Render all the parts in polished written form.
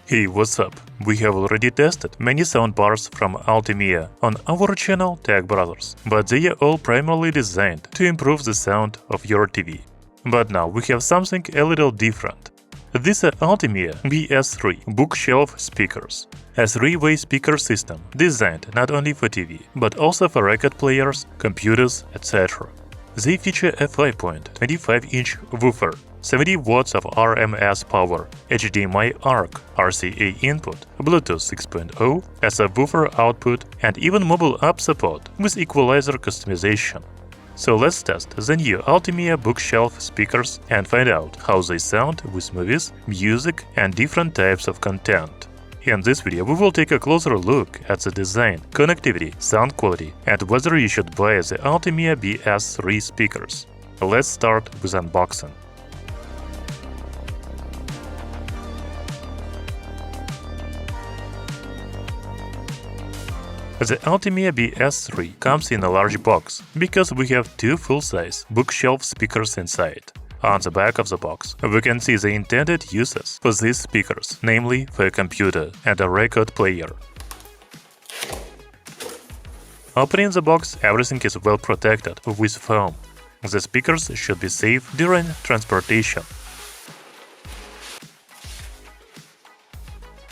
Hey, what's up? We have already tested many soundbars from ULTIMEA on our channel Tech Brothers, but they are all primarily designed to improve the sound of your TV. But now we have something a little different. These are ULTIMEA BS-3 bookshelf speakers, a three-way speaker system designed not only for TV, but also for record players, computers, etc. They feature a 5.25-inch woofer, 70 watts of RMS power, HDMI ARC, RCA input, Bluetooth 6.0 as a woofer output, and even mobile app support with equalizer customization. So let's test the new ULTIMEA bookshelf speakers and find out how they sound with movies, music, and different types of content. In this video, we will take a closer look at the design, connectivity, sound quality, and whether you should buy the ULTIMEA BS-3 speakers. Let's start with unboxing. The ULTIMEA BS-3 comes in a large box because we have two full-size bookshelf speakers inside. On the back of the box, we can see the intended uses for these speakers, namely for a computer and a record player. Opening the box, everything is well protected with foam. The speakers should be safe during transportation.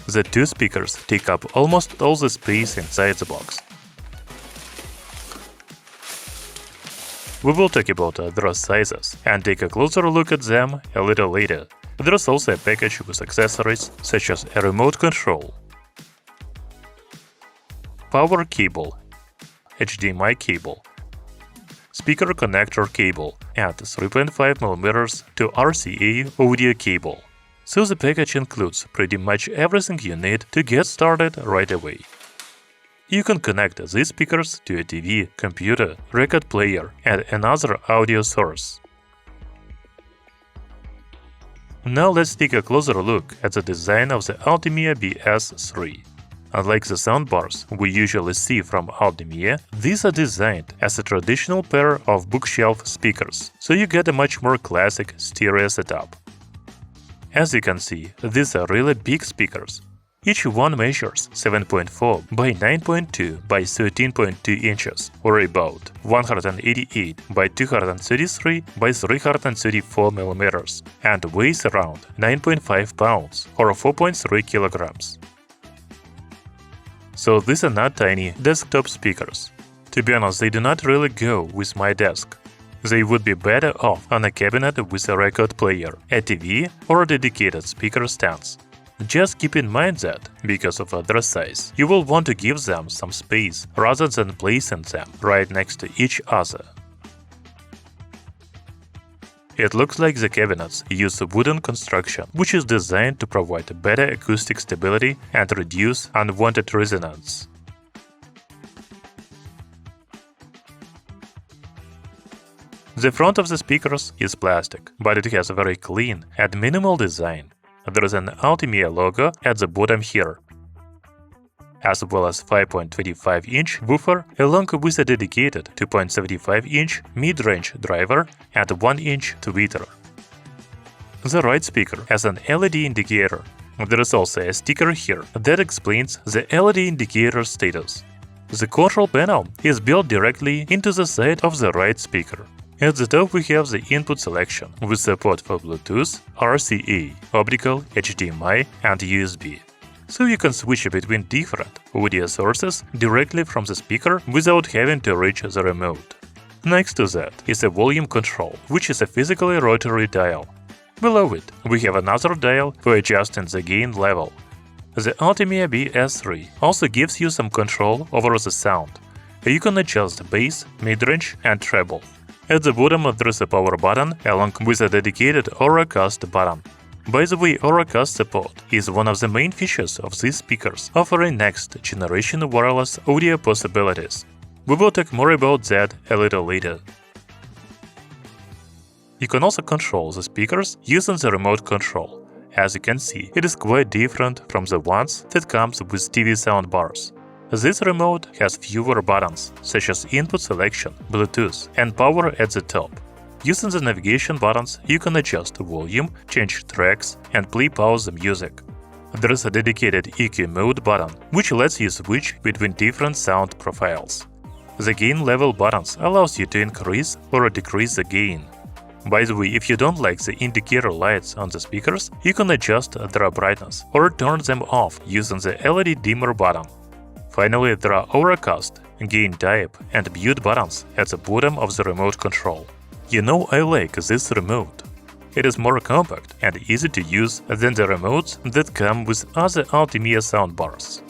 The two speakers take up almost all the space inside the box. We will talk about their sizes and take a closer look at them a little later. There's also a package with accessories such as a remote control, power cable, HDMI cable, speaker connector cable, and 3.5mm to RCA audio cable. So the package includes pretty much everything you need to get started right away. You can connect these speakers to a TV, computer, record player, and another audio source. Now let's take a closer look at the design of the ULTIMEA BS-3. Unlike the soundbars we usually see from ULTIMEA, these are designed as a traditional pair of bookshelf speakers, so you get a much more classic stereo setup. As you can see, these are really big speakers. Each one measures 7.4 by 9.2 by 13.2 inches, or about 188 by 233 by 334 millimeters, and weighs around 9.5 pounds, or 4.3 kilograms. So these are not tiny desktop speakers. To be honest, they do not really go with my desk. They would be better off on a cabinet with a record player, a TV, or a dedicated speaker stands. Just keep in mind that, because of their size, you will want to give them some space rather than placing them right next to each other. It looks like the cabinets use a wooden construction, which is designed to provide better acoustic stability and reduce unwanted resonance. The front of the speakers is plastic, but it has a very clean and minimal design. There is an ULTIMEA logo at the bottom here, as well as 5.25-inch woofer along with a dedicated 2.75-inch mid-range driver and 1-inch tweeter. The right speaker has an LED indicator. There is also a sticker here that explains the LED indicator status. The control panel is built directly into the side of the right speaker. At the top we have the input selection with support for Bluetooth, RCA, Optical, HDMI, and USB. So you can switch between different audio sources directly from the speaker without having to reach the remote. Next to that is a volume control, which is a physically rotary dial. Below it, we have another dial for adjusting the gain level. The ULTIMEA BS-3 also gives you some control over the sound. You can adjust bass, midrange, and treble. At the bottom there is a power button along with a dedicated Auracast button. By the way, Auracast Support is one of the main features of these speakers, offering next-generation wireless audio possibilities. We will talk more about that a little later. You can also control the speakers using the remote control. As you can see, it is quite different from the ones that comes with TV soundbars. This remote has fewer buttons, such as input selection, Bluetooth, and power at the top. Using the navigation buttons, you can adjust volume, change tracks, and play pause the music. There is a dedicated EQ mode button, which lets you switch between different sound profiles. The gain level buttons allows you to increase or decrease the gain. By the way, if you don't like the indicator lights on the speakers, you can adjust their brightness or turn them off using the LED dimmer button. Finally, there are Auracast, gain type, and mute buttons at the bottom of the remote control. You know I like this remote. It is more compact and easy to use than the remotes that come with other ULTIMEA soundbars.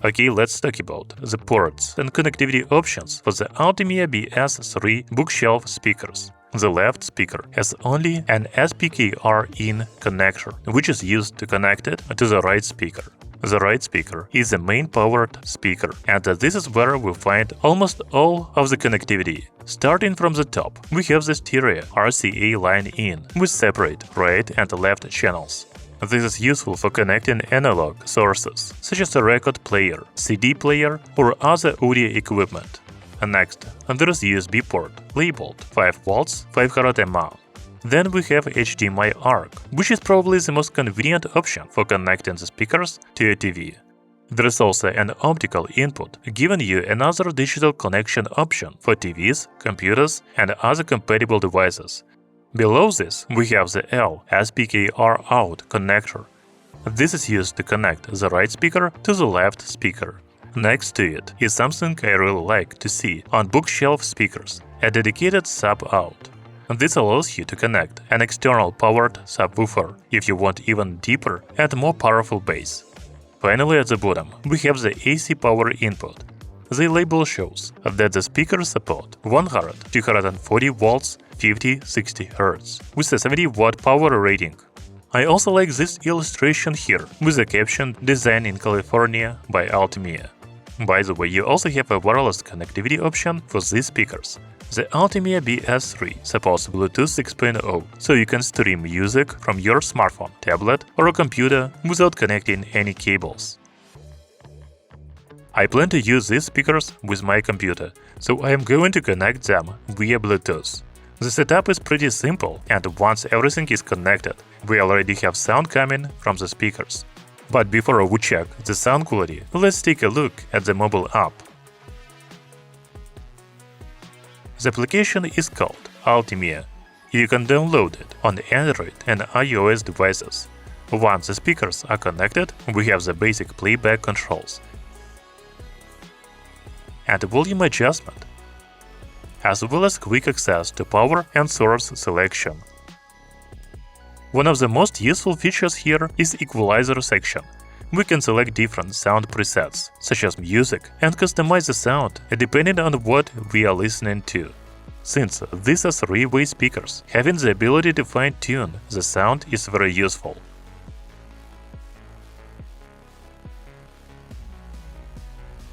Okay, let's talk about the ports and connectivity options for the ULTIMEA BS-3 bookshelf speakers. The left speaker has only an SPKR-in connector, which is used to connect it to the right speaker. The right speaker is the main powered speaker, and this is where we find almost all of the connectivity. Starting from the top, we have the stereo RCA line in with separate right and left channels. This is useful for connecting analog sources, such as a record player, CD player, or other audio equipment. Next, there is USB port, labeled 5V 500 mAh. Then we have HDMI ARC, which is probably the most convenient option for connecting the speakers to a TV. There is also an optical input, giving you another digital connection option for TVs, computers, and other compatible devices. Below this, we have the L SPKR out connector. This is used to connect the right speaker to the left speaker. Next to it is something I really like to see on bookshelf speakers, a dedicated sub-out. This allows you to connect an external powered subwoofer if you want even deeper and more powerful bass. Finally, at the bottom, we have the AC power input. The label shows that the speakers support 100, 240 volts, 50, 60 Hz, with a 70-watt power rating. I also like this illustration here, with the caption "Designed in California by ULTIMEA." By the way, you also have a wireless connectivity option for these speakers. The ULTIMEA BS-3 supports Bluetooth 6.0, so you can stream music from your smartphone, tablet, or a computer without connecting any cables. I plan to use these speakers with my computer, so I am going to connect them via Bluetooth. The setup is pretty simple, and once everything is connected, we already have sound coming from the speakers. But before we check the sound quality, let's take a look at the mobile app. The application is called ULTIMEA. You can download it on Android and iOS devices. Once the speakers are connected, we have the basic playback controls and volume adjustment, as well as quick access to power and source selection. One of the most useful features here is equalizer section. We can select different sound presets, such as music, and customize the sound depending on what we are listening to. Since these are three-way speakers, having the ability to fine-tune the sound is very useful.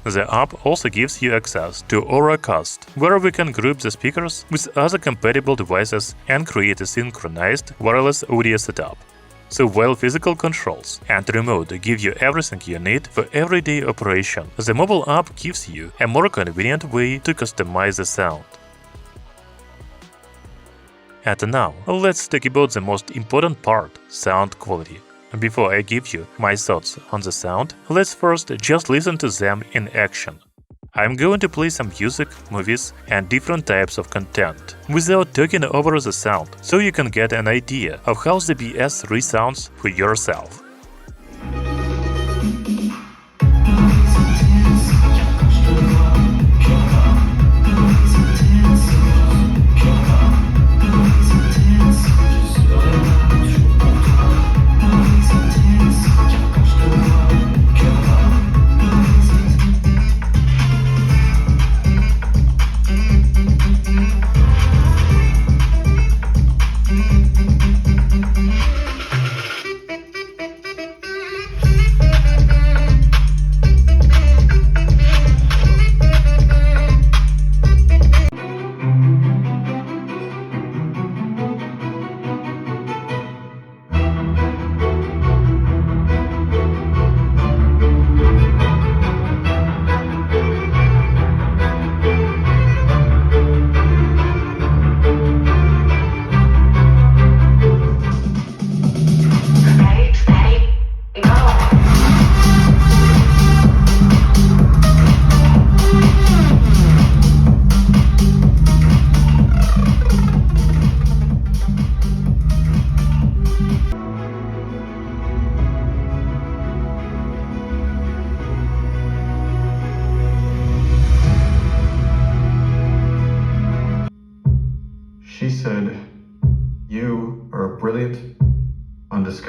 The app also gives you access to Auracast, where we can group the speakers with other compatible devices and create a synchronized wireless audio setup. So while physical controls and remote give you everything you need for everyday operation, the mobile app gives you a more convenient way to customize the sound. And now, let's talk about the most important part – sound quality. Before I give you my thoughts on the sound, let's first just listen to them in action. I'm going to play some music, movies, and different types of content without talking over the sound, so you can get an idea of how the BS-3 sounds for yourself.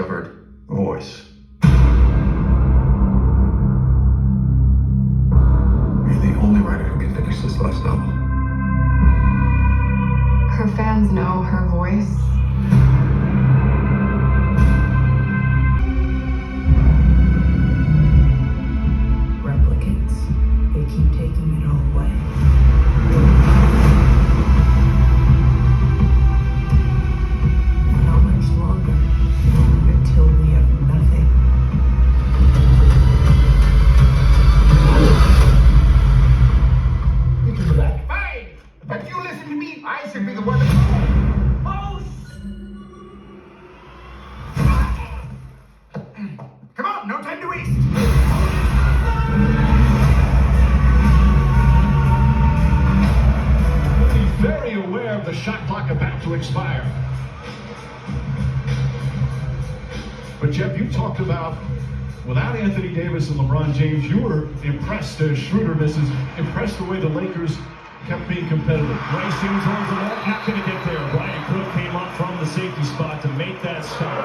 discovered a voice. You're the only writer who can finish this last novel. Her fans know her voice. Replicates. They keep taking it all away. Not much longer until we have nothing. Listen to that. Hey! But you listen to me. I should be the one to... Come on, no time to waste. Be very aware of the shot clock about to expire. But Jeff, you talked about without Anthony Davis and LeBron James, you were impressed as Schroeder misses, impressed the way the Lakers kept being competitive. Bryce Simmons runs the ball, not going to get there. Brian Cook came up from the safety spot to make that stop.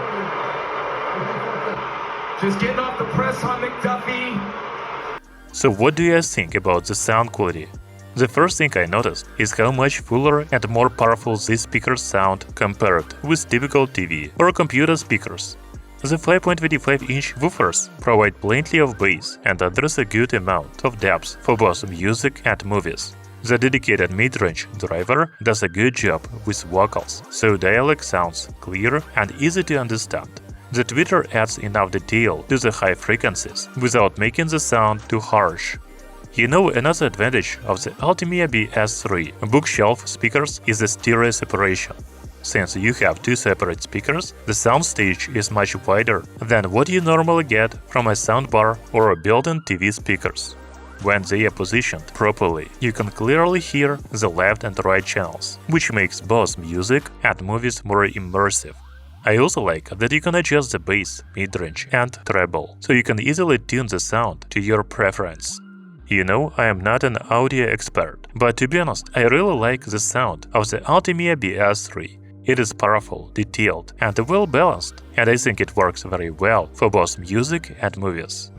Just getting off the press on McDuffie. So what do you guys think about the sound quality? The first thing I noticed is how much fuller and more powerful these speakers sound compared with typical TV or computer speakers. The 5.25-inch woofers provide plenty of bass and address a good amount of depth for both music and movies. The dedicated mid-range driver does a good job with vocals, so dialogue sounds clear and easy to understand. The tweeter adds enough detail to the high frequencies without making the sound too harsh. You know, another advantage of the ULTIMEA BS-3 bookshelf speakers is the stereo separation. Since you have two separate speakers, the soundstage is much wider than what you normally get from a soundbar or built-in TV speakers. When they are positioned properly, you can clearly hear the left and right channels, which makes both music and movies more immersive. I also like that you can adjust the bass, mid-range and treble, so you can easily tune the sound to your preference. You know, I am not an audio expert, but to be honest, I really like the sound of the ULTIMEA BS-3. It is powerful, detailed, and well balanced, and I think it works very well for both music and movies.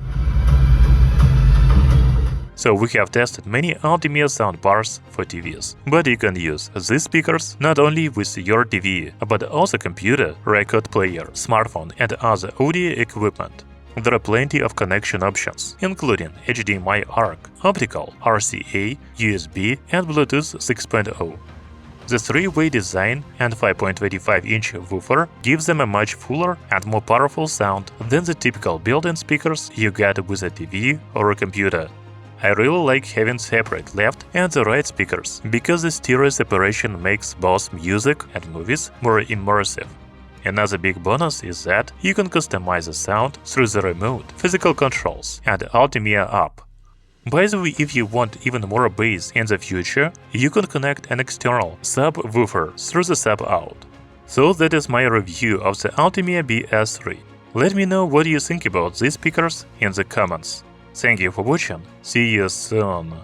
So we have tested many ULTIMEA soundbars for TVs, but you can use these speakers not only with your TV, but also computer, record player, smartphone, and other audio equipment. There are plenty of connection options, including HDMI ARC, Optical, RCA, USB, and Bluetooth 6.0. The three-way design and 5.25-inch woofer gives them a much fuller and more powerful sound than the typical built-in speakers you get with a TV or a computer. I really like having separate left and the right speakers, because the stereo separation makes both music and movies more immersive. Another big bonus is that you can customize the sound through the remote, physical controls, and ULTIMEA app. By the way, if you want even more bass in the future, you can connect an external subwoofer through the sub-out. So that is my review of the ULTIMEA BS-3. Let me know what you think about these speakers in the comments. Thank you for watching, see you soon!